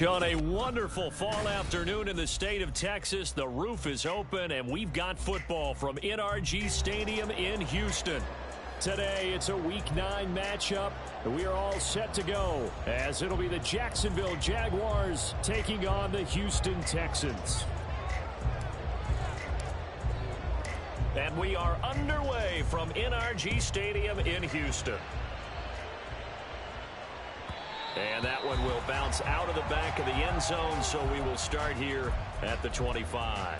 On a wonderful fall afternoon in the state of Texas, the roof is open, and we've got football from NRG Stadium in Houston. Today, it's a Week 9 matchup. We are all set to go, as it'll be the Jacksonville Jaguars taking on the Houston Texans. And we are underway from NRG Stadium in Houston. And that one will bounce out of the back of the end zone, so we will start here at the 25.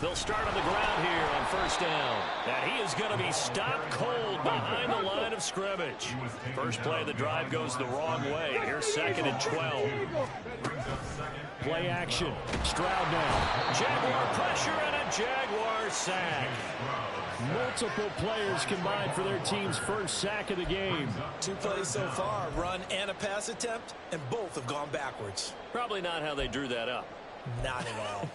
They'll start on the ground here on first down. And he is going to be stopped cold behind the line of scrimmage. First play of the drive goes the wrong way. Here's 2nd and 12. Play action. Stroud now. Jaguar pressure and a Jaguar sack. Multiple players combined for their team's first sack of the game. 2 plays so far, run and a pass attempt, and both have gone backwards. Probably not how they drew that up. Not at all.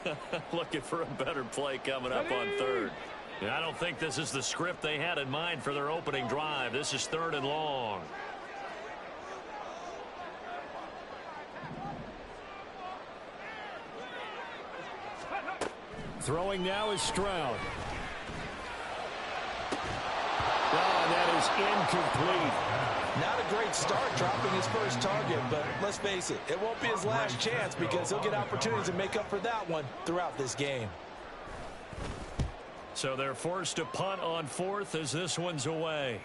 Looking for a better play coming up on third. I don't think this is the script they had in mind for their opening drive. This is 3rd and long. Throwing now is Stroud. Oh, that is incomplete. Not a great start dropping his first target, but let's face it, it won't be his last chance because he'll get opportunities to make up for that one throughout this game. So they're forced to punt on 4th as this one's away.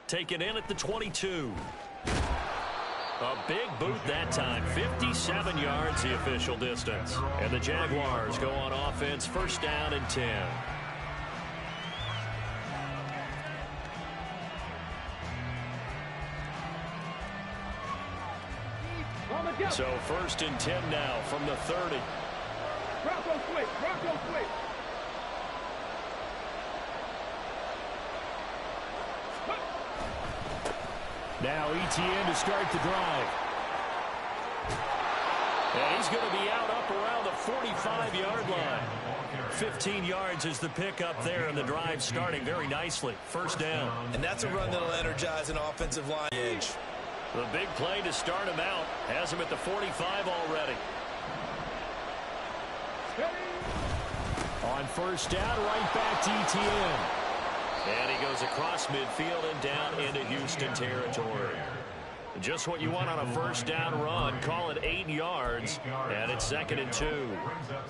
Taken in at the 22. A big boot that time. 57 yards the official distance. And the Jaguars go on offense, first down and 10. So 1st and 10 now from the 30. Bronco quick, Bronco quick. Now ETN to start the drive. And he's going to be out up around the 45-yard line. 15 yards is the pickup there, and the drive starting very nicely. First down. And that's a run that'll energize an offensive line edge. The big play to start him out. Has him at the 45 already. On first down, right back to ETN. And he goes across midfield and down into Houston territory. Just what you want on a first down run. Call it 8 yards, and it's 2nd and 2.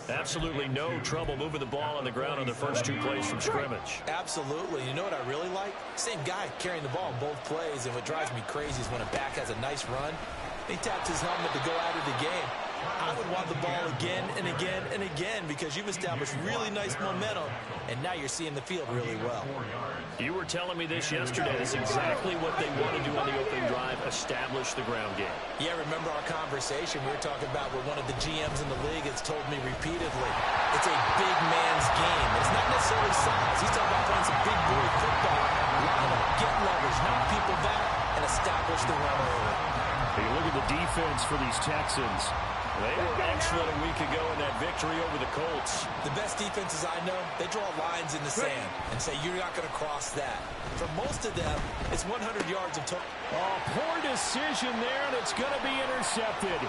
Absolutely no trouble moving the ball on the ground on the first 2 plays from scrimmage. Absolutely. You know what I really like? Same guy carrying the ball both plays, and what drives me crazy is when a back has a nice run, he taps his helmet to go out of the game. I would want the ball again and again and again because you've established really nice momentum, and now you're seeing the field really well. You were telling me this yesterday. That's exactly what they want to do on the opening drive, establish the ground game. Yeah, remember our conversation we were talking about with one of the GMs in the league has told me repeatedly, it's a big man's game. It's not necessarily size. He's talking about playing some big boy football. Line up, get leverage, knock people back, and establish the run early. You look at the defense for these Texans. They were excellent a week ago in that victory over the Colts. The best defenses I know, they draw lines in the sand and say you're not going to cross that. For most of them, it's 100 yards of total. Oh, poor decision there, and it's going to be intercepted.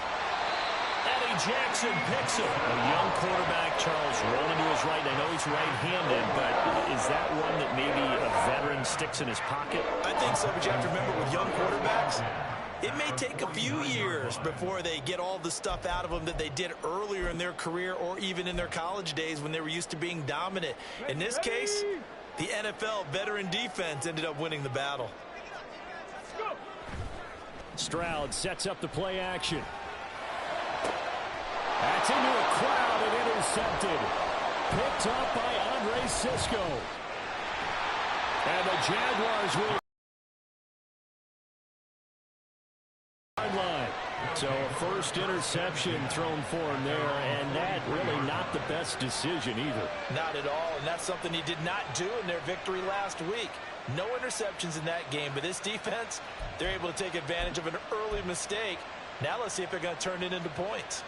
Eddie Jackson picks it. A young quarterback, Charles, rolling to his right. I know he's right-handed, but is that one that maybe a veteran sticks in his pocket? I think so, but you have to remember with young quarterbacks, it may take a few years before they get all the stuff out of them that they did earlier in their career or even in their college days when they were used to being dominant. In this case, the NFL veteran defense ended up winning the battle. Stroud sets up the play action. That's into a crowd and intercepted. Picked up by Andre Cisco. And the Jaguars will line. So a first interception thrown for him there, and that really not the best decision either. Not at all, and that's something he did not do in their victory last week. No interceptions in that game, but this defense, they're able to take advantage of an early mistake. Now let's see if they're going to turn it into points.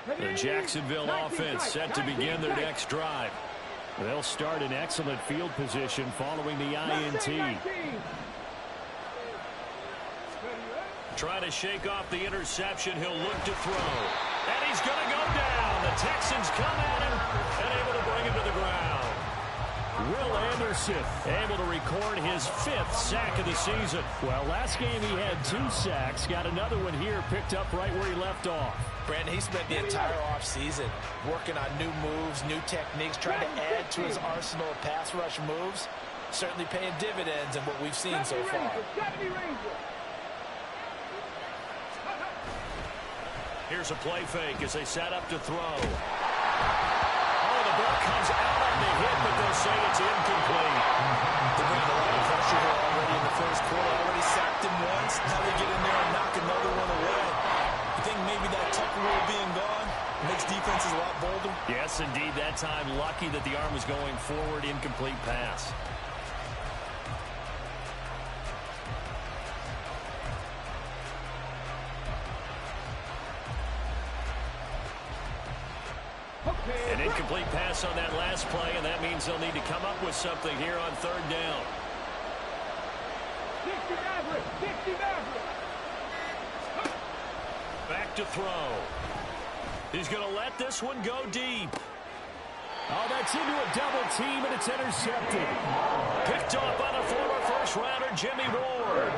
The Jacksonville offense set to begin their next drive. They'll start in excellent field position following the INT. Trying to shake off the interception. He'll look to throw. And he's going to go down. The Texans come at him and able to bring him to the ground. Will Anderson able to record his 5th sack of the season. Well, last game he had 2 sacks. Got another one here picked up right where he left off. Brandon, he spent the entire offseason working on new moves, new techniques, trying to add to his arsenal of pass rush moves. Certainly paying dividends in what we've seen so far. Here's a play fake as they set up to throw. Oh, the ball comes out on the hit, but they'll say it's incomplete. They're bringing a lot of pressure here already in the first quarter. Already sacked him once. Now they get in there and knock another one away. You think maybe that tuck rule being gone makes defenses a lot bolder? Yes, indeed. That time, lucky that the arm was going forward. Incomplete pass. An incomplete pass on that last play, and that means they'll need to come up with something here on 3rd down. 60 Back to throw. He's going to let this one go deep. Oh, that's into a double team, and it's intercepted. Picked off by the former first-rounder, Jimmy Ward.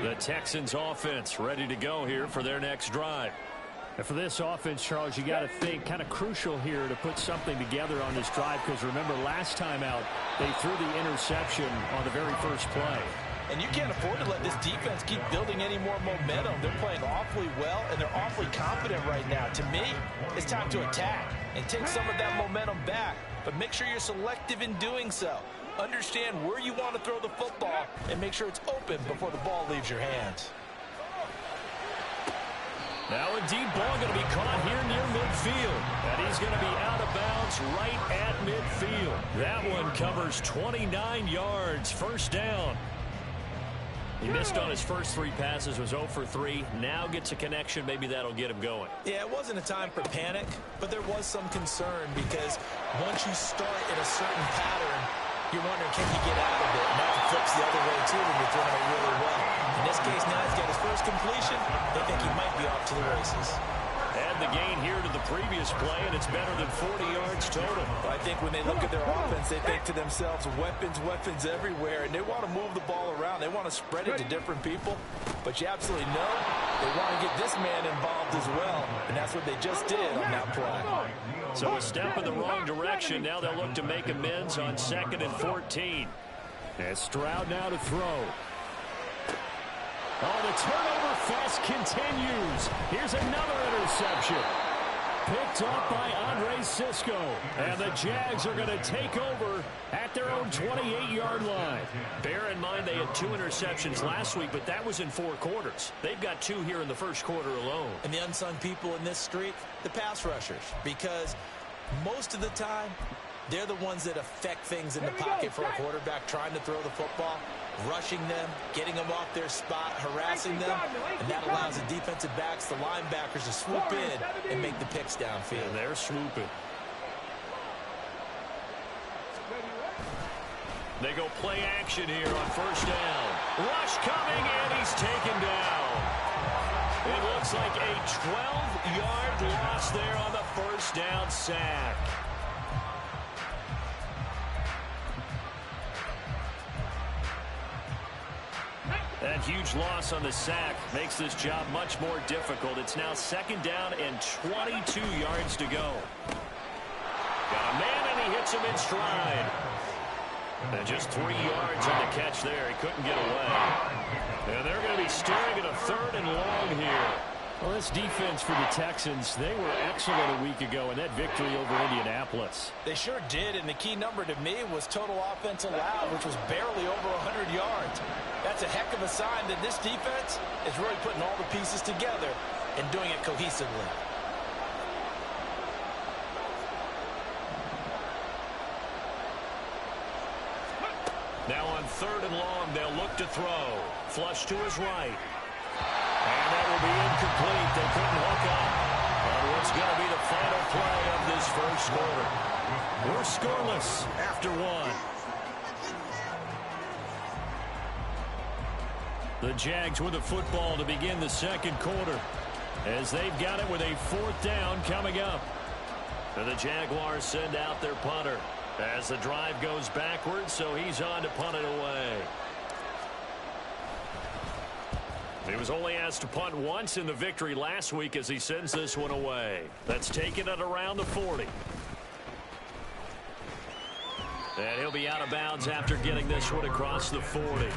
The Texans offense ready to go here for their next drive. And for this offense, Charles, you got to think kind of crucial here to put something together on this drive, because remember last time out they threw the interception on the very first play. And you can't afford to let this defense keep building any more momentum. They're playing awfully well, and they're awfully confident right now. To me, it's time to attack and take some of that momentum back, but make sure you're selective in doing so. Understand where you want to throw the football and make sure it's open before the ball leaves your hands. Now a deep ball going to be caught here near midfield. And he's going to be out of bounds right at midfield. That one covers 29 yards. First down. He missed on his first 3 passes, was 0 for 3. Now gets a connection. Maybe that'll get him going. Yeah, it wasn't a time for panic, but there was some concern because once you start in a certain pattern, you're wondering, can he get out of it? Now it flips the other way, too, when you're throwing it really well. In this case, now he's got his first completion. They think he might be off to the races. Add the gain here to the previous play, and it's better than 40 yards total. I think when they look at their offense, they think to themselves, weapons, weapons everywhere, and they want to move the ball around. They want to spread it to different people, but you absolutely know they want to get this man involved as well, and that's what they just did on that play. So a step in the wrong direction. Now they'll look to make amends on 2nd and 14. And Stroud now to throw. Oh, the turnover fest continues. Here's another interception. Picked up by Andre Cisco. And the Jags are going to take over at their own 28-yard line. Bear in mind they had 2 interceptions last week, but that was in 4 quarters. They've got 2 here in the first quarter alone. And the unsung people in this streak, the pass rushers, because most of the time, they're the ones that affect things in the pocket for a quarterback trying to throw the football, rushing them, getting them off their spot, harassing them, and that allows the defensive backs, the linebackers to swoop in and make the picks downfield. And they're swooping. They go play action here on first down. Rush coming, and he's taken down. It looks like a 12-yard loss there on the first down sack. That huge loss on the sack makes this job much more difficult. It's now 2nd down and 22 yards to go. Got a man, and he hits him in stride. And just 3 yards on the catch there. He couldn't get away. And they're going to be staring at a 3rd and long here. Well, this defense for the Texans, they were excellent a week ago in that victory over Indianapolis. They sure did, and the key number to me was total offense allowed, which was barely over 100 yards. That's a heck of a sign that this defense is really putting all the pieces together and doing it cohesively. Now on 3rd and long, they'll look to throw. Flush to his right. And that will be incomplete. They couldn't hook up on what's going to be the final play of this first quarter. We're scoreless after 1. The Jags with the football to begin the second quarter, as they've got it with a 4th down coming up. And the Jaguars send out their punter as the drive goes backwards, so he's on to punt it away. He was only asked to punt once in the victory last week as he sends this one away. That's taken at around the 40. And he'll be out of bounds after getting this one across the 40.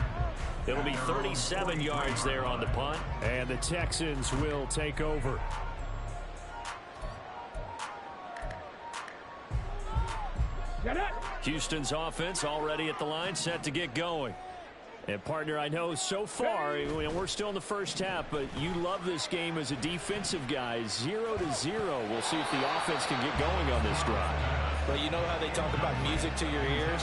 It'll be 37 yards there on the punt. And the Texans will take over. Houston's offense already at the line, set to get going. And, partner, I know so far, we're still in the first half, but you love this game as a defensive guy. 0-0. We'll see if the offense can get going on this drive. Well, you know how they talk about music to your ears?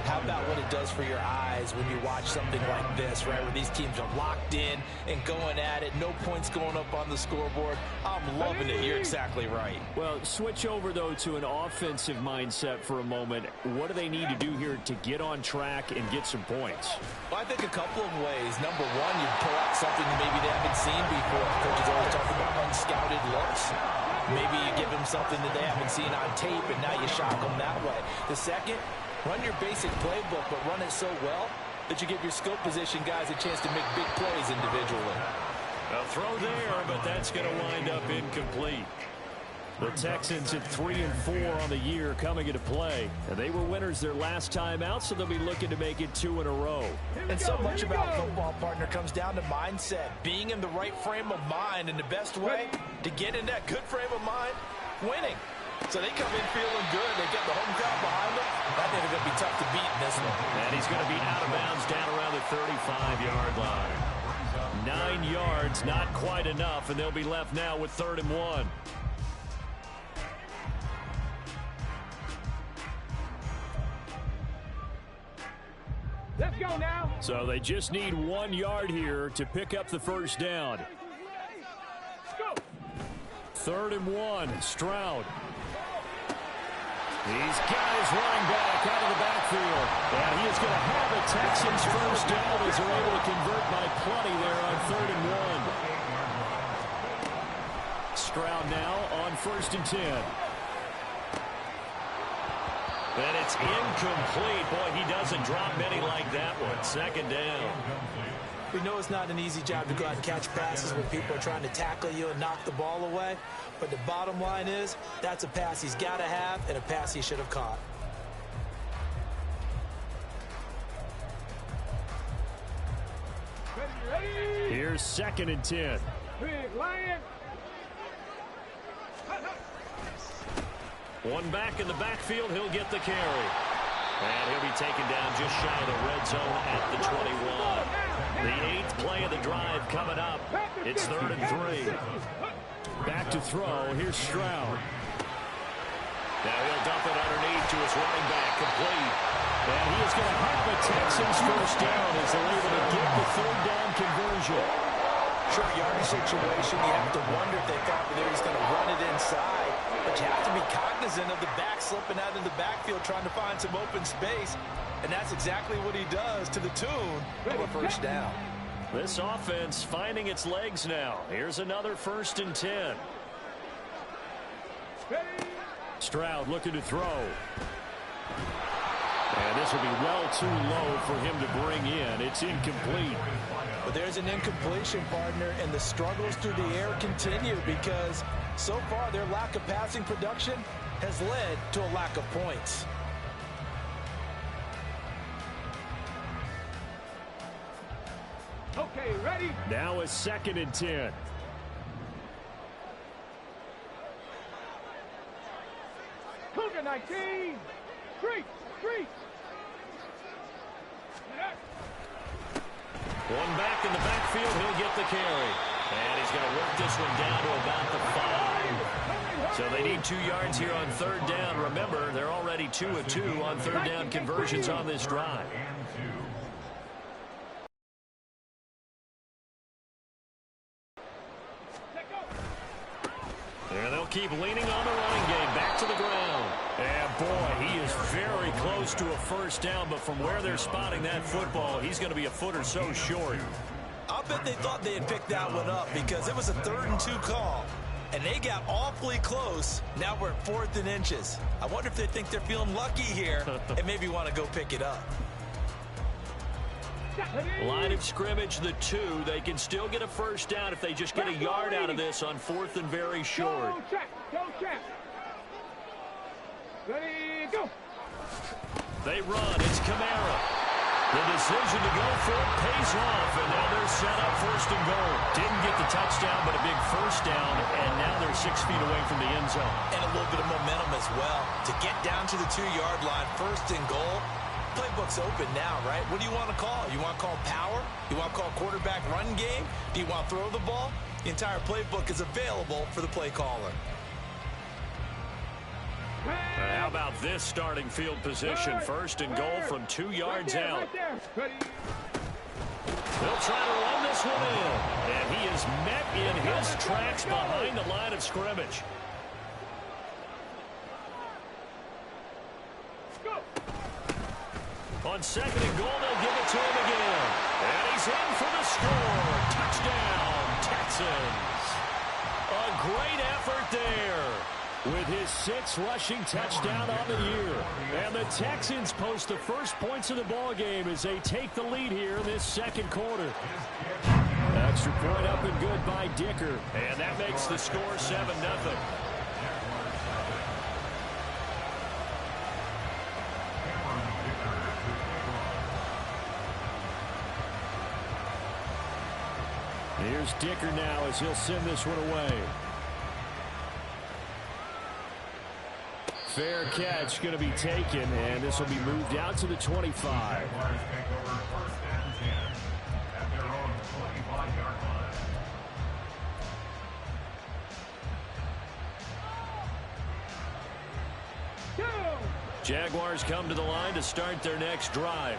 How about what it does for your eyes when you watch something like this, right, where these teams are locked in and going at it, no points going up on the scoreboard? I'm loving it. You're exactly right. Well, switch over, though, to an offensive mindset for a moment. What do they need to do here to get on track and get some points? Well, I think a couple of ways. Number one, you pull out something maybe they haven't seen before. Coaches always talk about unscouted looks. Maybe you give them something that they haven't seen on tape, and now you shock them that way. The second, run your basic playbook, but run it so well that you give your skill position guys a chance to make big plays individually. A throw there, but that's going to wind up incomplete. The Texans at 3-4 on the year coming into play. And they were winners their last time out, so they'll be looking to make it 2 in a row. And so much about football, partner, comes down to mindset. Being in the right frame of mind, and the best way to get in that good frame of mind, winning. So they come in feeling good. They get the home crowd behind them. I think they're going to be tough to beat in this one. And he's going to be out of bounds down around the 35-yard line. 9 yards, not quite enough, and they'll be left now with 3rd and 1. Let's go now. So they just need 1 yard here to pick up the first down. Go. 3rd and 1, Stroud. He's got his running back out of the backfield. And he is going to have a Texans first down as they're able to convert by plenty there on 3rd and 1. Stroud now on 1st and 10. And it's incomplete. Boy, he doesn't drop many like that one. 2nd down. We know it's not an easy job to go out and catch passes when people are trying to tackle you and knock the ball away. But the bottom line is, that's a pass he's got to have and a pass he should have caught. Ready. Here's 2nd and 10. Big lion. One back in the backfield, he'll get the carry. And he'll be taken down just shy of the red zone at the 21. The 8th play of the drive coming up. It's 3rd and 3. Back to throw. Here's Stroud. Now he'll dump it underneath to his running back, complete. And he is going to have a Texans first down as they're able to get the 3rd down conversion. Short yardage situation, you have to wonder if they thought that he's going to run it inside. But you have to be cognizant of the back slipping out in the backfield trying to find some open space. And that's exactly what he does to the tune of a first down. This offense finding its legs now. Here's another 1st and 10. Stroud looking to throw. And this will be well too low for him to bring in. It's incomplete. But there's an incompletion, partner, and the struggles through the air continue because so far their lack of passing production has led to a lack of points. Okay, ready. Now a 2nd and 10. Cougar 19. Street. One back in the backfield, he'll get the carry. And he's going to work this one down to about the 5. So they need 2 yards here on 3rd down. Remember, they're already 2 of 2 on 3rd down conversions on this drive. And they'll keep leaning on the running game. Back to the ground. And, boy, he is very close to a first down, but from where they're spotting that football, he's going to be a foot or so short. I'll bet they thought they had picked that one up because it was a 3rd and 2 call. And they got awfully close. Now we're at 4th and inches. I wonder if they think they're feeling lucky here and maybe want to go pick it up. Line of scrimmage, the 2. They can still get a first down if they just get a yard out of this on 4th and very short. Go check. Go check. Ready, go. They run. It's Kamara. The decision to go for it pays off, and now they're set up 1st and goal. Didn't get the touchdown, but a big first down, and now they're 6 feet away from the end zone. And a little bit of momentum as well. To get down to the 2-yard line, 1st and goal. Playbook's open now, right? What do you want to call? You want to call power? You want to call quarterback run game? Do you want to throw the ball? The entire playbook is available for the play caller. How about this starting field position? 1st and goal from 2 yards out. Ready. They'll try to run this one in. And he is met in his tracks behind the line of scrimmage. Go. On 2nd and goal, they'll give it to him again. And he's in for the score. Touchdown, Texans. A great effort there. With his 6th rushing touchdown on the year. And the Texans post the first points of the ball game as they take the lead here in this 2nd quarter. Extra point up and good by Dicker. And that makes the score 7-0. Here's Dicker now as he'll send this one away. Fair catch going to be taken, and this will be moved out to the 25. Jaguars come to the line to start their next drive.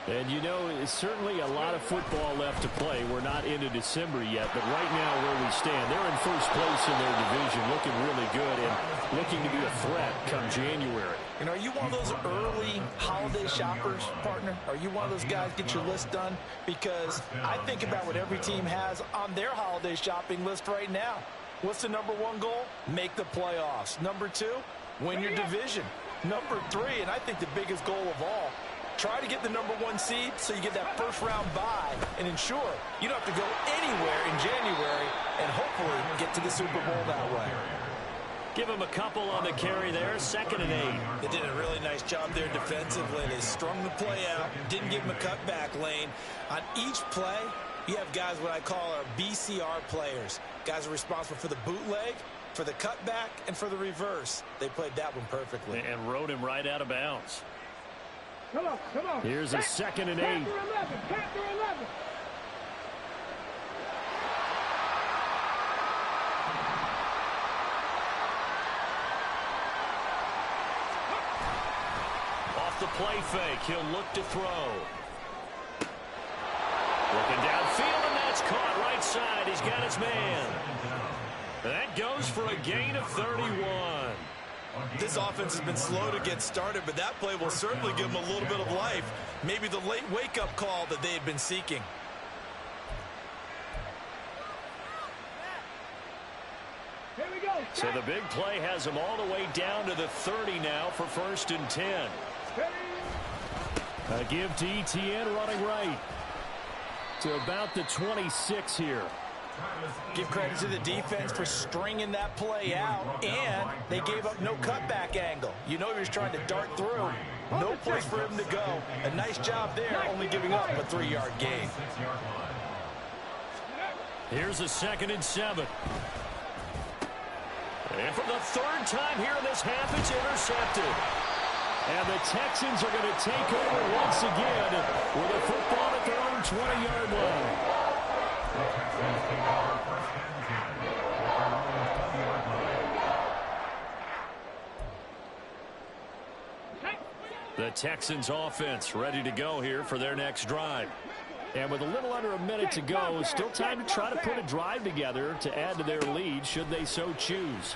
And, you know, it's certainly a lot of football left to play. We're not into December yet, but right now where we stand, they're in first place in their division, looking really good and looking to be a threat come January. And are you one of those early holiday shoppers, partner? Are you one of those guys get your list done? Because I think about what every team has on their holiday shopping list right now. What's the #1 goal? Make the playoffs. #2, win your division. #3, and I think the biggest goal of all, try to get the #1 seed so you get that first-round bye and ensure you don't have to go anywhere in January and hopefully get to the Super Bowl that way. Give him a couple on the carry there, 2nd and 8. They did a really nice job there defensively. They strung the play out, didn't give him a cutback lane. On each play, you have guys what I call our BCR players. Guys are responsible for the bootleg, for the cutback, and for the reverse. They played that one perfectly. And rode him right out of bounds. Come on, come on. Here's a 2nd and 8. Capture 11. Off the play fake, he'll look to throw. Looking downfield, and that's caught right side. He's got his man. That goes for a gain of 31. This offense has been slow to get started, but that play will certainly give them a little bit of life. Maybe the late wake-up call that they had been seeking. Here we go. So the big play has them all the way down to the 30 now for 1st and 10. A give to ETN running right to about the 26 here. Give credit to the defense for stringing that play out, and they gave up no cutback angle. You know he was trying to dart through. No place for him to go. A nice job there, only giving up a 3-yard gain. Here's a 2nd and 7. And for the 3rd time here in this half, it's intercepted. And the Texans are going to take over once again with a football at their own 20-yard line. The Texans offense ready to go here for their next drive. And with a little under a minute to go, still time to try to put a drive together to add to their lead should they so choose.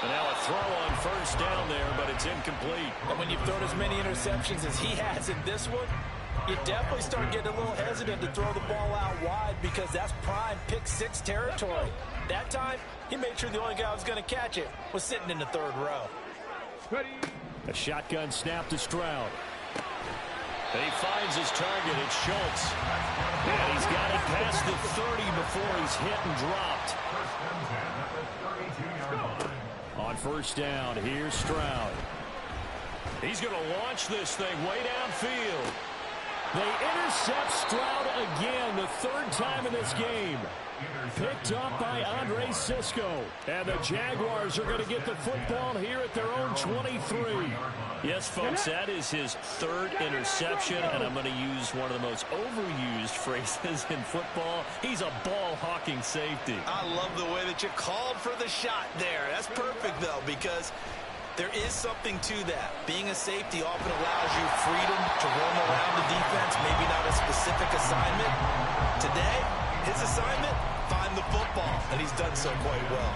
And now a throw on first down there, but it's incomplete. And when you've thrown as many interceptions as he has in this one, you definitely start getting a little hesitant to throw the ball out wide because that's prime pick-6 territory. That time, he made sure the only guy who was going to catch it was sitting in the third row. A shotgun snap to Stroud. And he finds his target. It's Schultz. And he's got it past the 30 before he's hit and dropped. On first down, here's Stroud. He's going to launch this thing way downfield. They intercept Stroud again, the third time in this game. Picked up by Andre Cisco. And the Jaguars are going to get the football here at their own 23. Yes, folks, that is his third interception, and I'm going to use one of the most overused phrases in football. He's a ball-hawking safety. I love the way that you called for the shot there. That's perfect, though, because there is something to that. Being a safety often allows you freedom to roam around the defense, maybe not a specific assignment. Today, his assignment, find the football, and he's done so quite well.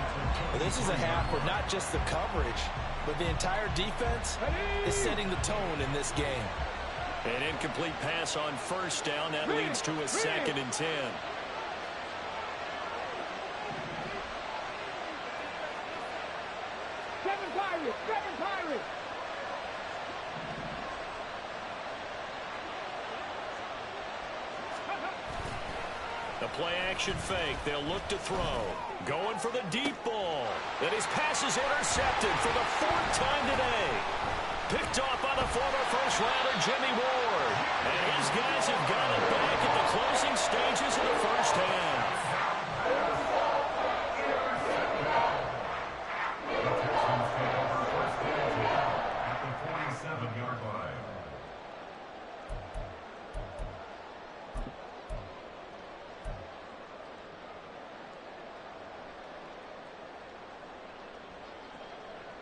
Well, this is a half where not just the coverage, but the entire defense is setting the tone in this game. An incomplete pass on first down. That leads to a 2nd and 10. Seven Pirates! The play-action fake. They'll look to throw. Going for the deep ball. And his pass is intercepted for the 4th time today. Picked off by the former first-rounder Jimmy Ward. And his guys have got it back at the closing stages of the first half.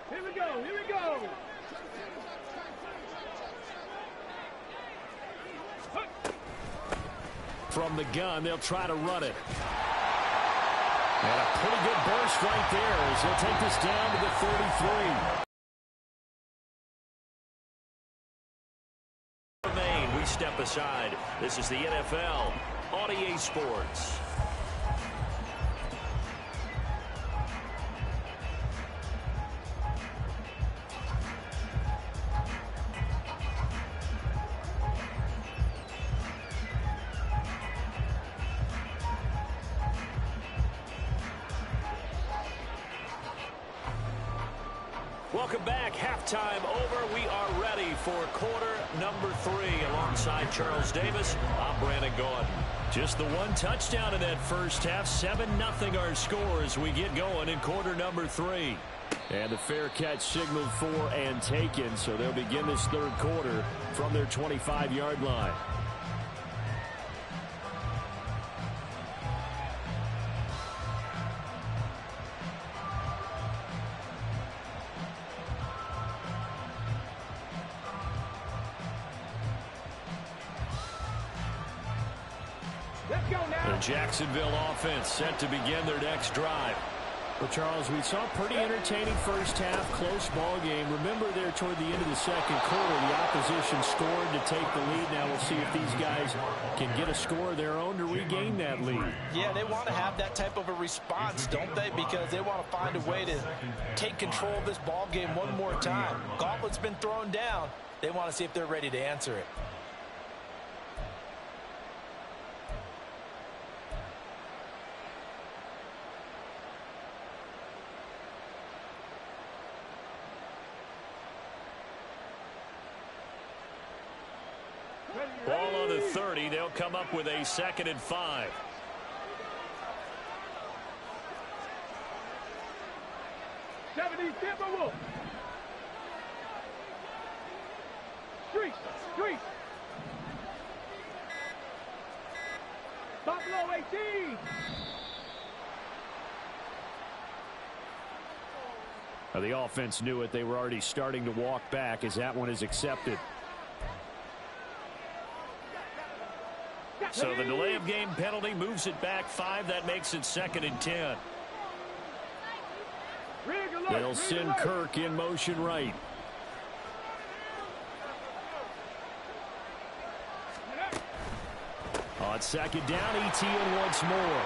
Here we go! From the gun, they'll try to run it. And a pretty good burst right there as they'll take this down to the 33. We step aside. This is the NFL on EA Sports. Welcome back. Halftime over. We are ready for quarter number 3. Alongside Charles Davis, I'm Brandon Gaudin. Just the one touchdown in that first half. 7-0 our score as we get going in quarter number 3. And the fair catch signaled for and taken, so they'll begin this third quarter from their 25-yard line. The Jacksonville offense set to begin their next drive. Well, Charles, we saw a pretty entertaining first half, close ball game. Remember there toward the end of the second quarter, the opposition scored to take the lead. Now we'll see if these guys can get a score of their own to regain that lead. Yeah, they want to have that type of a response, don't they? Because they want to find a way to take control of this ball game one more time. Gauntlet's been thrown down. They want to see if they're ready to answer it. Ball on the 30. They'll come up with a 2nd and 5. Street. Buffalo 18. Now the offense knew it. They were already starting to walk back as that one is accepted. So the delay of game penalty moves it back 5. That makes it 2nd and 10. They'll send Kirk in motion right. On 2nd down, ETN once more.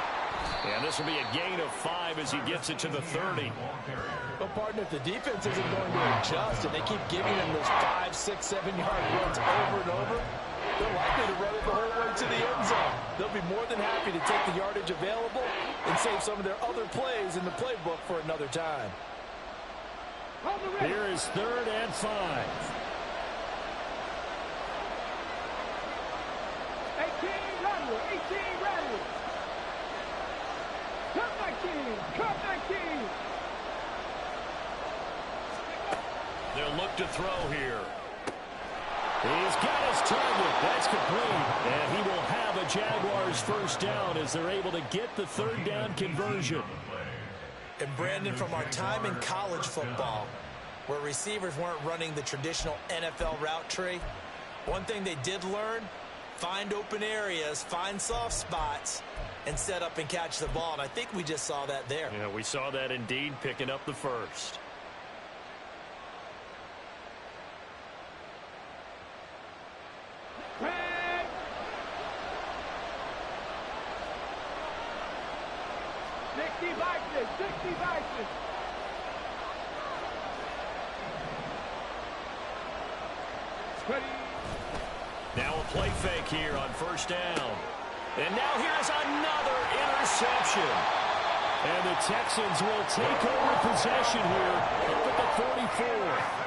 And this will be a gain of 5 as he gets it to the 30. Well, partner, if the defense isn't going to adjust and they keep giving them those 5, 6, 7-yard runs over and over, they're likely to run it the whole way to the end zone. They'll be more than happy to take the yardage available and save some of their other plays in the playbook for another time. Here is 3rd and 5. 18 rattle, 18 rattle. Cut 19, cut 19. They'll look to throw here. He's got his target. That's complete. And he will have a Jaguars first down as they're able to get the 3rd down conversion. And Brandon, from our time in college football, where receivers weren't running the traditional NFL route tree, one thing they did learn, find open areas, find soft spots, and set up and catch the ball. And I think we just saw that there. Yeah, we saw that indeed, picking up the first. Red. Sixty vices, 60 vices. Ready. Now a play fake here on 1st down. And now here's another interception. And the Texans will take over possession here up at the 44.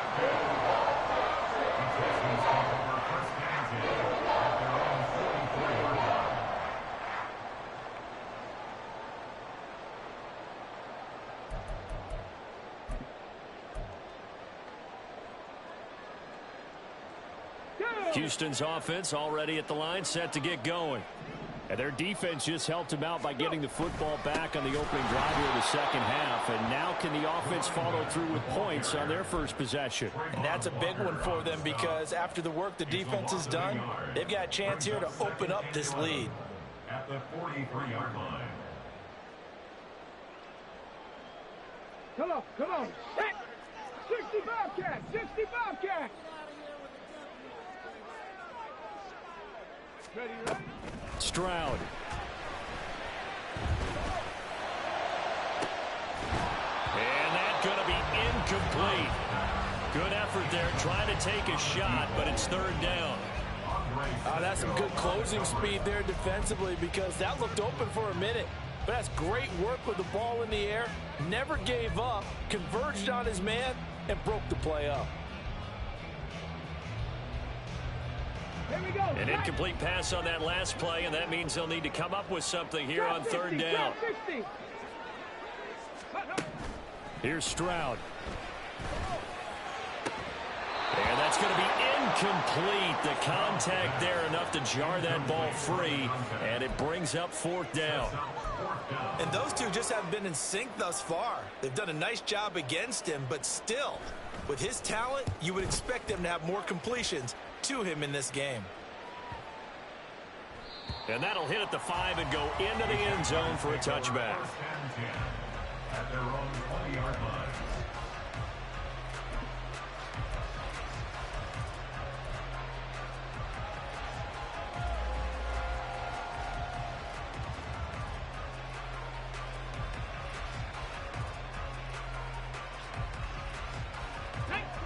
Houston's offense already at the line, set to get going. And their defense just helped them out by getting the football back on the opening drive here in the 2nd half. And now can the offense follow through with points on their first possession? And that's a big one for them because after the work the defense has done, they've got a chance here to open up this lead. At the 43-yard line. Come on, come on. Set. 60 Bobcats, 60 Bobcats. Ready, ready. Stroud. And that's going to be incomplete. Good effort there, trying to take a shot, but it's 3rd down. That's some good closing speed there defensively because that looked open for a minute. But that's great work with the ball in the air. Never gave up, converged on his man, and broke the play up. Here we go. An incomplete pass on that last play, and that means they'll need to come up with something here on 3rd down. 60. Here's Stroud. And that's going to be incomplete. The contact there enough to jar that ball free, and it brings up 4th down. And those two just haven't been in sync thus far. They've done a nice job against him, but still, with his talent, you would expect them to have more completions to him in this game. And that'll hit at the 5 and go into the end zone for a touchback. At their own 20-yard line.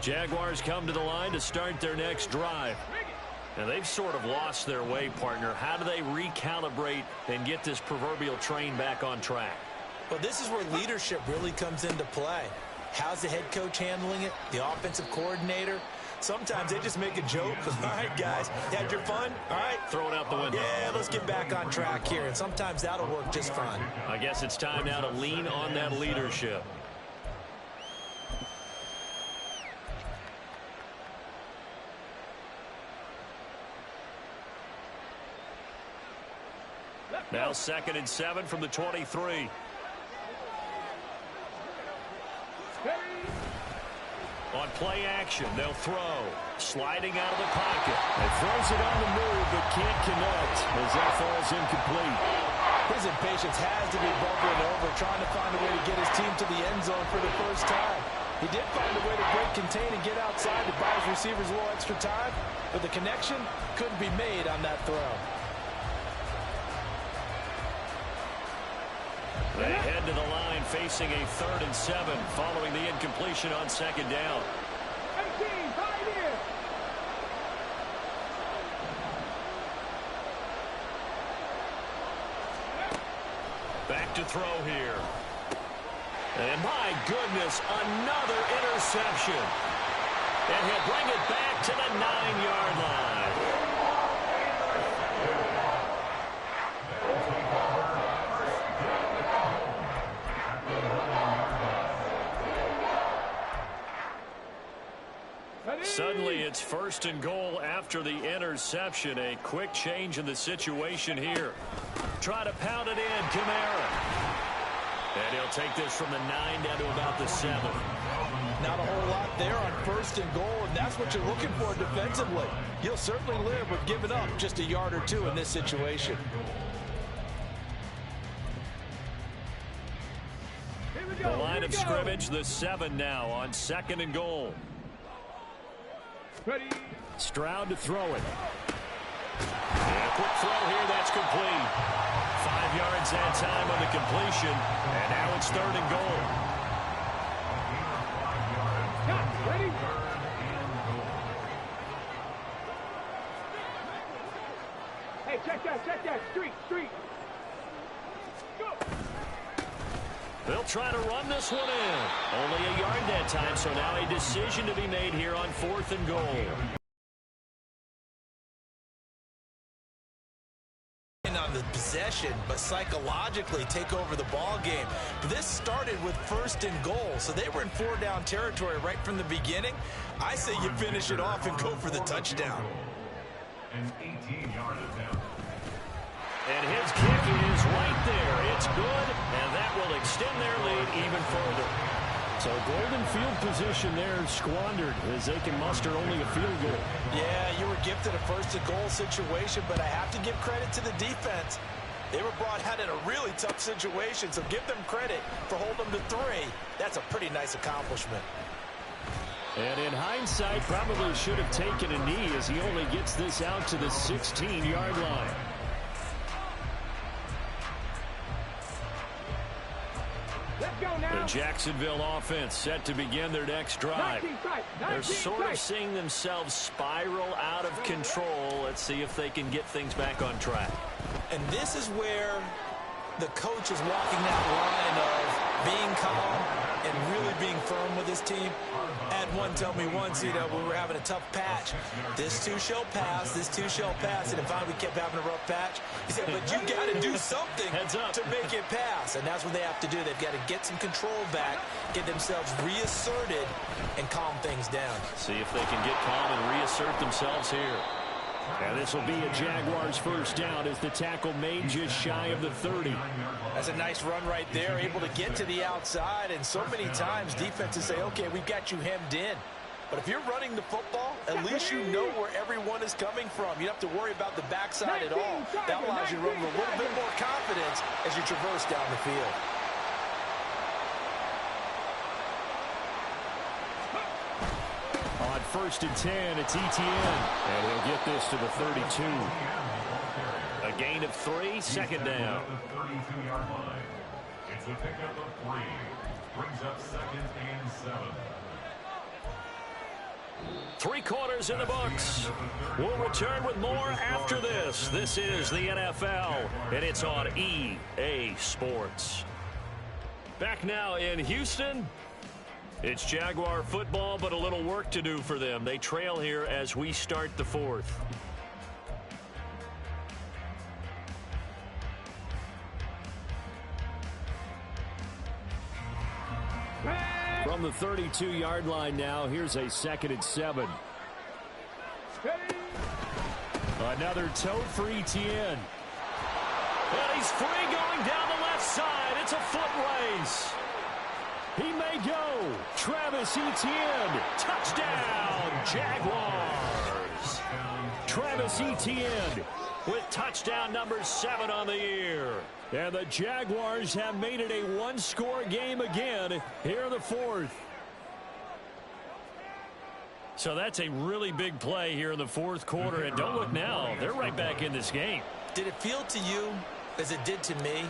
Jaguars come to the line to start their next drive. And they've sort of lost their way, partner. How do they recalibrate and get this proverbial train back on track? Well, this is where leadership really comes into play. How's the head coach handling it? The offensive coordinator? Sometimes they just make a joke. All right, guys, had your fun? All right. Throw it out the window. Yeah, let's get back on track here. And sometimes that'll work just fine. I guess it's time now to lean on that leadership. Now 2nd and 7 from the 23. On got play action. They'll throw. Sliding out of the pocket. It throws it on the move, but can't connect as that falls incomplete. His impatience has to be bubbling over, trying to find a way to get his team to the end zone for the first time. He did find a way to break contain and get outside to buy his receivers a little extra time, but the connection couldn't be made on that throw. They head to the line facing a 3rd and 7 following the incompletion on 2nd down. 18, tight end. Back to throw here. And my goodness, another interception. And he'll bring it back to the 9-yard line. Suddenly it's 1st and goal after the interception. A quick change in the situation here. Try to pound it in, Kamara. And he'll take this from the 9 down to about the 7. Not a whole lot there on 1st and goal, and that's what you're looking for defensively. You'll certainly live with giving up just a yard or two in this situation. The line of scrimmage, the 7 now on 2nd and goal. Ready. Stroud to throw it. And a quick throw here, that's complete. 5 yards that time on the completion, and now it's 3rd and goal. Ready. Hey, check that. Street. Go. They'll try to run this one in. Only a yard that time, so now a decision to be made here on 4th and goal. On the possession, but psychologically take over the ball game. This started with 1st and goal, so they were in 4-down territory right from the beginning. I say you finish it off and go for the touchdown. An 18-yard attempt. And his kick is right there. It's good, and that will extend their lead even further. So golden field position there squandered as they can muster only a field goal. Yeah, you were gifted a 1st and goal situation, but I have to give credit to the defense. They were brought out in a really tough situation, so give them credit for holding them to 3. That's a pretty nice accomplishment. And in hindsight, probably should have taken a knee as he only gets this out to the 16-yard line. The Jacksonville offense set to begin their next drive. They're sort of seeing themselves spiral out of control. Let's see if they can get things back on track. And this is where the coach is walking that line of being calm and really being firm with his team. Had one tell me once, we were having a tough patch. This too shall pass, this too shall pass. And finally we kept having a rough patch. He said, but you got to do something to make it pass. And that's what they have to do. They've got to get some control back, get themselves reasserted, and calm things down. See if they can get calm and reassert themselves here. And this will be a Jaguars 1st down as the tackle made just shy of the 30. That's a nice run right there, able to get to the outside. And so many times defenses say, okay, we've got you hemmed in. But if you're running the football, at least you know where everyone is coming from. You don't have to worry about the backside at all. That allows you to run with a little bit more confidence as you traverse down the field. On 1st and 10, it's Etienne. And he'll get this to the 32. A gain of 3, 2nd down. The 32-yard line. It's a pickup of 3. Brings up 2nd and 7. 3 quarters in the books. We'll return with more after this. This is the NFL, and it's on EA Sports. Back now in Houston. It's Jaguar football, but a little work to do for them. They trail here as we start the 4th. From the 32-yard line now, here's a 2nd and 7. Another tote for Etienne. And he's free going down the left side. It's a foot race. He may go. Travis Etienne. Touchdown, Jaguars. Travis Etienne with touchdown number 7 on the year. And the Jaguars have made it a one-score game again here in the fourth. So that's a really big play here in the fourth quarter. And don't look now, they're right back in this game. Did it feel to you, as it did to me,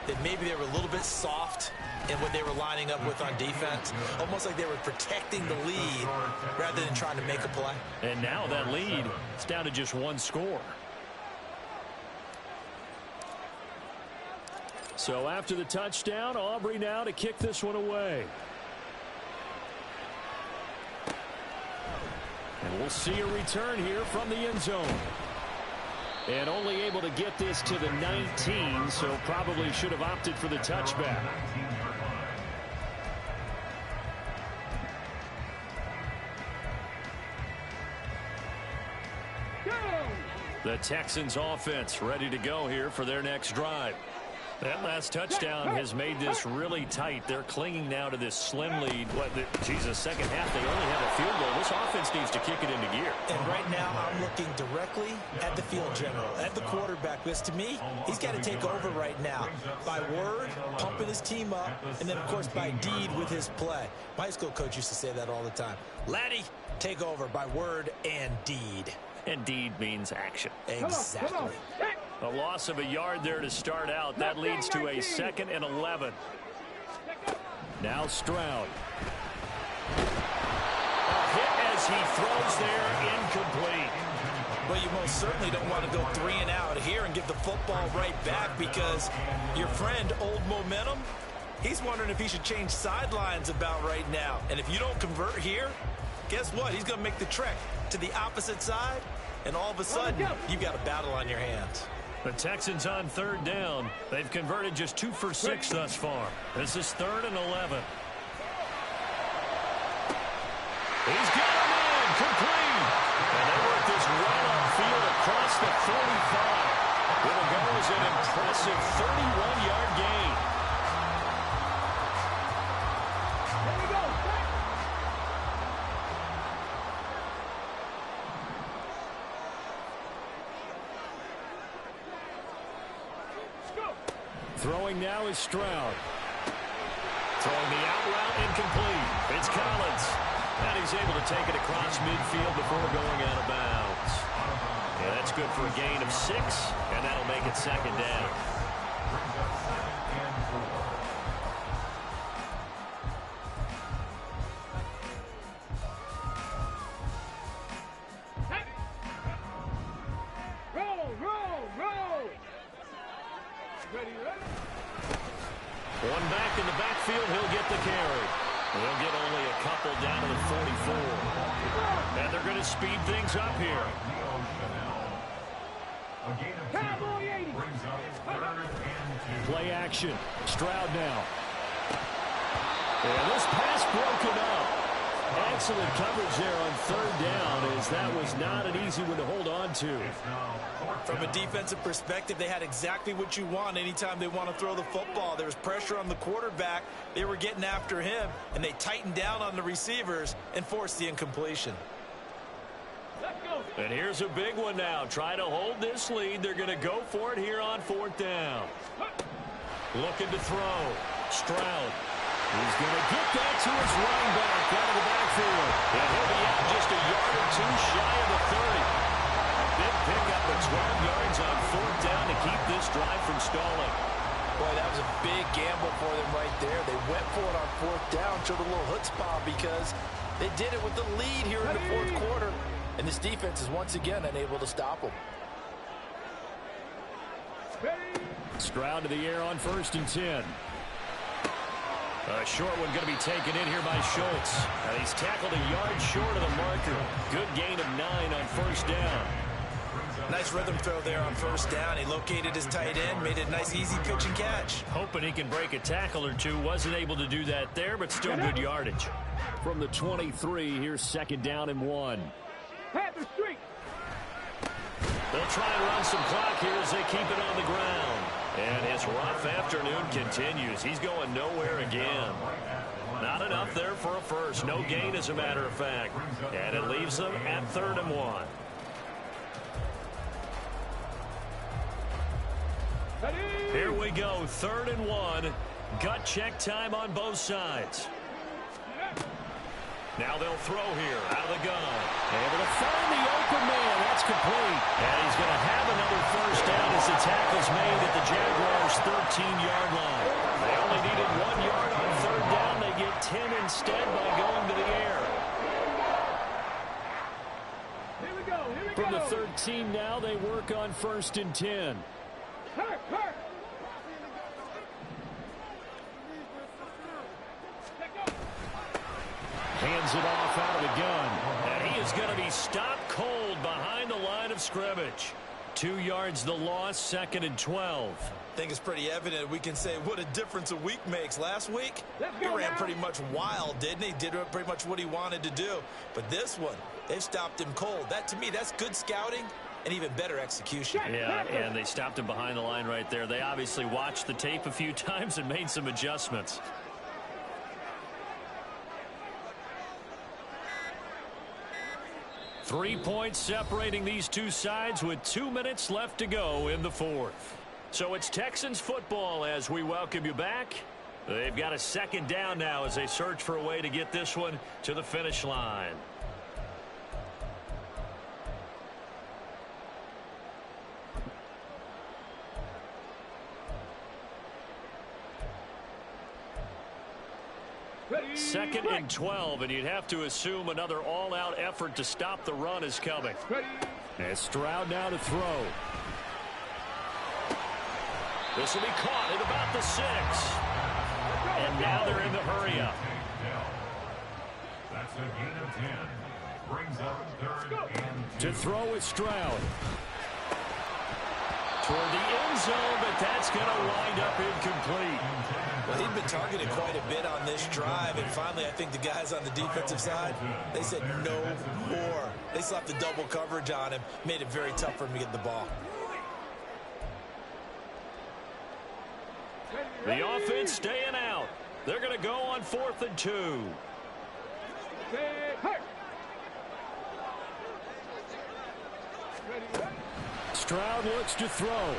that maybe they were a little bit soft in what they were lining up with on defense? Almost like they were protecting the lead rather than trying to make a play. And now that lead is down to just one score. So after the touchdown, Aubrey now to kick this one away. And we'll see a return here from the end zone. And only able to get this to the 19, so probably should have opted for the touchback. The Texans offense ready to go here for their next drive. That last touchdown has made this really tight. They're clinging now to this slim lead. Jesus, second half, they only have a field goal. This offense needs to kick it into gear. And right now, I'm looking directly at the field general, at the quarterback. Because to me, he's got to take over right now. By word, pumping his team up, and then, of course, by deed with his play. My high school coach used to say that all the time. Laddie, take over by word and deed. And deed means action. Exactly. Come on. A loss of a yard there to start out. That leads to a 2nd and 11. Now Stroud. A hit as he throws there, incomplete. Well, you most certainly don't want to go 3 and out here and give the football right back, because your friend, Old Momentum, he's wondering if he should change sidelines about right now. And if you don't convert here, guess what? He's going to make the trek to the opposite side, and all of a sudden, you've got a battle on your hands. The Texans on 3rd down. They've converted just 2 for 6 thus far. This is 3rd and 11. He's got him in, complete. And they work this right upfield across the 45. It'll go as an impressive 31-yard gain. There we go. Throwing now is Stroud. Throwing the out route, incomplete. It's Collins. And he's able to take it across midfield before going out of bounds. Yeah, that's good for a gain of 6, and that'll make it 2nd down. Roll. Ready? One back in the backfield, he'll get the carry. He'll get only a couple down to the 44. And they're going to speed things up here. Cowboy 80. Play action. Stroud now. And this pass broken up. Excellent coverage there on 3rd down, as that was not an easy one to hold on to. From a defensive perspective, they had exactly what you want anytime they want to throw the football. There was pressure on the quarterback. They were getting after him, and they tightened down on the receivers and forced the incompletion. Let's go. And here's a big one now. Try to hold this lead. They're going to go for it here on 4th down. Looking to throw. Stroud. He's going to get that to his running back out of the backfield. And he'll be out just a yard or 2 shy of the 30. Big pickup of 12 yards on 4th down to keep this drive from stalling. Boy, that was a big gamble for them right there. They went for it on 4th down, showed a little chutzpah because they did it with the lead here in the 4th quarter. And this defense is once again unable to stop them. Stroud to the air on 1st and 10. A short one going to be taken in here by Schultz. He's tackled a yard short of the marker. Good gain of 9 on 1st down. Nice rhythm throw there on 1st down. He located his tight end, made it a nice, easy pitch and catch. Hoping he can break a tackle or 2. Wasn't able to do that there, but still good yardage. From the 23, here's 2nd down and 1. Panther Street. They'll try and run some clock here as they keep it on the ground. And his rough afternoon continues. He's going nowhere again. Not enough there for a first. No gain, as a matter of fact. And it leaves them at 3rd and 1. Here we go, 3rd and 1. Gut check time on both sides. Now they'll throw here out of the gun. Able to find the open man. That's complete. And he's going to have another first down as the tackle's made at the Jaguars' 13-yard line. They only needed 1 yard on 3rd down. They get 10 instead by going to the air. Here we go. From the 13 now, they work on 1st and 10. Hurt. Hands it off out of the gun. And he is going to be stopped cold behind the line of scrimmage. 2 yards the loss, 2nd and 12. I think it's pretty evident we can say what a difference a week makes. Last week, he ran pretty much wild, didn't he? Did pretty much what he wanted to do. But this one, they've stopped him cold. That, to me, that's good scouting and even better execution. Yeah, and they stopped him behind the line right there. They obviously watched the tape a few times and made some adjustments. Three points separating these two sides with 2 minutes left to go in the 4th. So it's Texans football as we welcome you back. They've got a 2nd down now as they search for a way to get this one to the finish line. Second and 12, and you'd have to assume another all-out effort to stop the run is coming. And Stroud now to throw. This will be caught at about the 6. And now they're in the hurry-up. That's a gain of 10. Brings up 3rd and 2. To throw with Stroud. Toward the end zone, but that's going to wind up incomplete. Well, he'd been targeted quite a bit on this drive, and finally I think the guys on the defensive side, they said no more. They slapped the double coverage on him, made it very tough for him to get the ball. The offense staying out. They're going to go on 4th and 2. Stroud looks to throw. And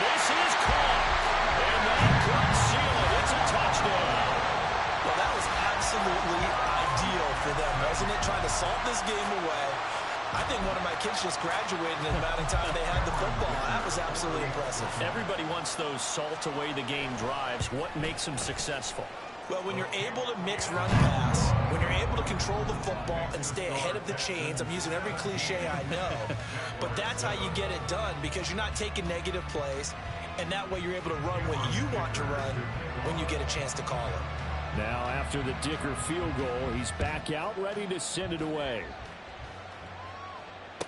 this is caught. And that could seal it. It's a touchdown. Well, that was absolutely ideal for them, wasn't it? Trying to salt this game away. I think one of my kids just graduated in the amount of time they had the football. That was absolutely impressive. Everybody wants those salt away the game drives. What makes them successful? Well, when you're able to mix run pass, when you're able to control the football and stay ahead of the chains, I'm using every cliche I know, but that's how you get it done because you're not taking negative plays, and that way you're able to run what you want to run when you get a chance to call it. Now after the Dicker field goal, he's back out ready to send it away.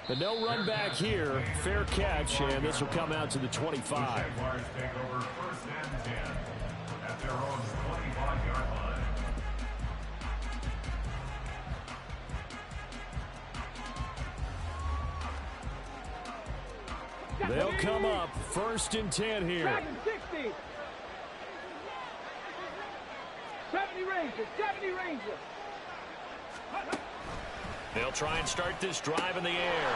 But no run back here. Fair catch, and this will come out to the 25. Jaguars take over 1st and 10 at their own 25-yard line. They'll come up 1st and 10 here. 60. 70 Rangers. They'll try and start this drive in the air.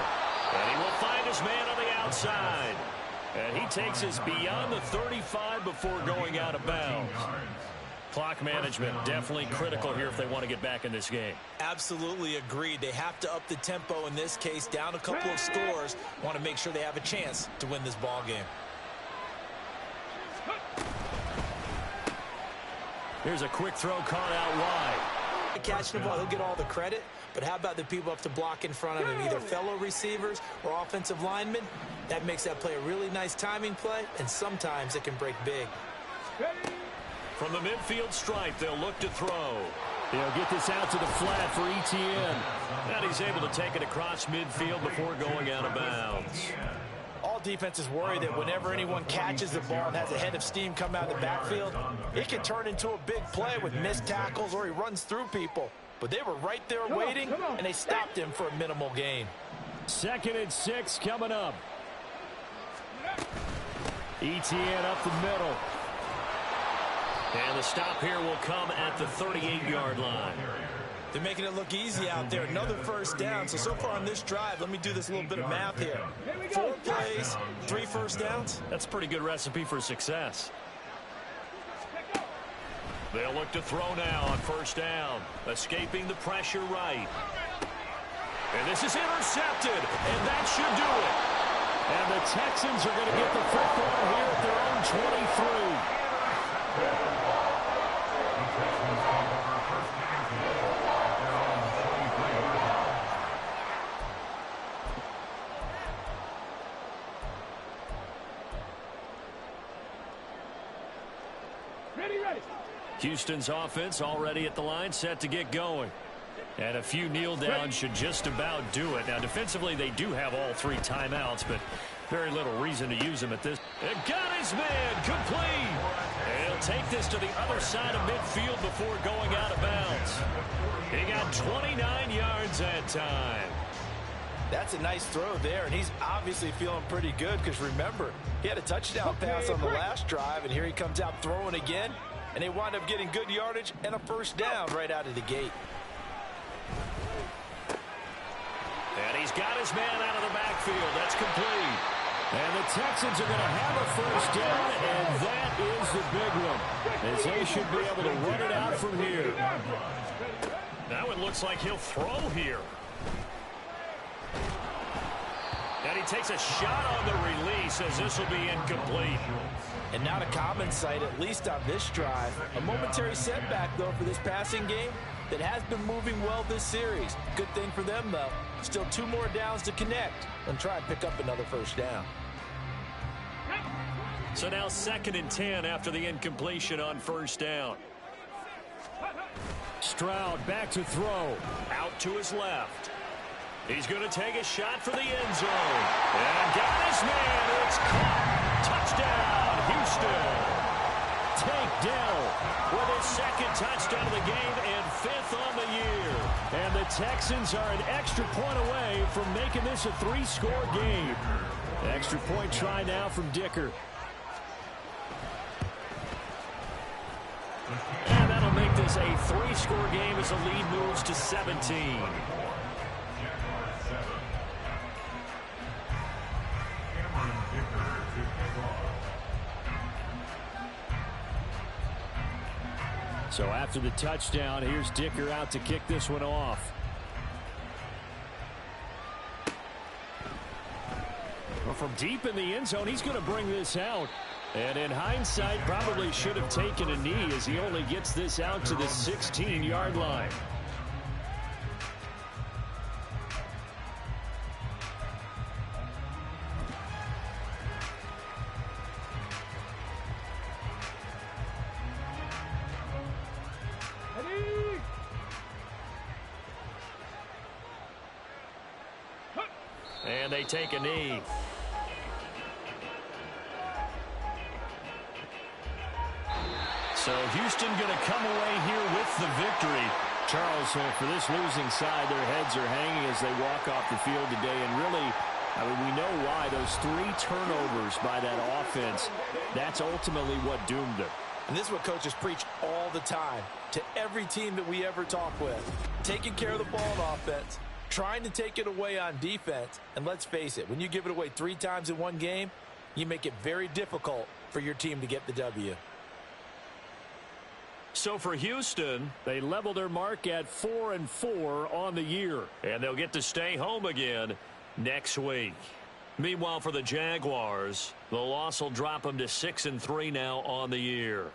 And he will find his man on the outside. And he takes us beyond the 35 before going out of bounds. Clock management definitely critical here if they want to get back in this game. Absolutely agreed. They have to up the tempo in this case, down a couple of scores. Want to make sure they have a chance to win this ball game. Here's a quick throw caught out wide. Catching the ball, he'll get all the credit, but how about the people up to block in front of him, either fellow receivers or offensive linemen? That makes that play a really nice timing play, and sometimes it can break big. From the midfield stripe, they'll look to throw. They'll get this out to the flat for Etienne. And he's able to take it across midfield before going out of bounds. All defenses worry that whenever anyone catches the ball and has a head of steam come out of the backfield, it can turn into a big play with missed tackles or he runs through people. But they were right there waiting, and they stopped him for a minimal gain. 2nd and 6 coming up. ETN up the middle. And the stop here will come at the 38-yard line. They're making it look easy out there. Another first down. So far on this drive, let me do this little bit of math here. 4 plays, 3 first downs. That's a pretty good recipe for success. They'll look to throw now on first down. Escaping the pressure right. And this is intercepted. And that should do it. And the Texans are going to get the football here at their own 23. Houston's offense already at the line, set to get going. And a few kneel downs should just about do it. Now, defensively, they do have all 3 timeouts, but very little reason to use them at this. And got his man complete. And he'll take this to the other side of midfield before going out of bounds. He got 29 yards that time. That's a nice throw there, and he's obviously feeling pretty good because, remember, he had a touchdown pass on the last drive, and here he comes out throwing again, and they wind up getting good yardage and a first down right out of the gate. And he's got his man out of the backfield. That's complete. And the Texans are going to have a first down, and that is the big one, as they should be able to run it out from here. Now it looks like he'll throw here. And he takes a shot on the release as this will be incomplete. And not a common sight, at least on this drive. A momentary setback, though, for this passing game that has been moving well this series. Good thing for them, though. Still 2 more downs to connect and try and pick up another first down. So now 2nd and 10 after the incompletion on first down. Stroud back to throw. Out to his left. He's going to take a shot for the end zone. And got his man. It's caught. Touchdown, Houston. Tank Dell with his 2nd touchdown of the game and 5th on the year. And the Texans are an extra point away from making this a 3-score game. Extra point try now from Dicker. And that'll make this a 3-score game as the lead moves to 17. So after the touchdown, here's Dicker out to kick this one off. Well, from deep in the end zone, he's going to bring this out. And in hindsight, probably should have taken a knee as he only gets this out to the 16-yard line. And they take a knee. So Houston going to come away here with the victory. Charles, for this losing side, their heads are hanging as they walk off the field today. And really, I mean, we know why. Those 3 turnovers by that offense, that's ultimately what doomed them. And this is what coaches preach all the time to every team that we ever talk with. Taking care of the ball on offense, trying to take it away on defense. And let's face it, when you give it away 3 times in one game, you make it very difficult for your team to get the W. So for Houston, they level their mark at 4-4 on the year. And they'll get to stay home again next week. Meanwhile, for the Jaguars, the loss will drop them to 6-3 now on the year.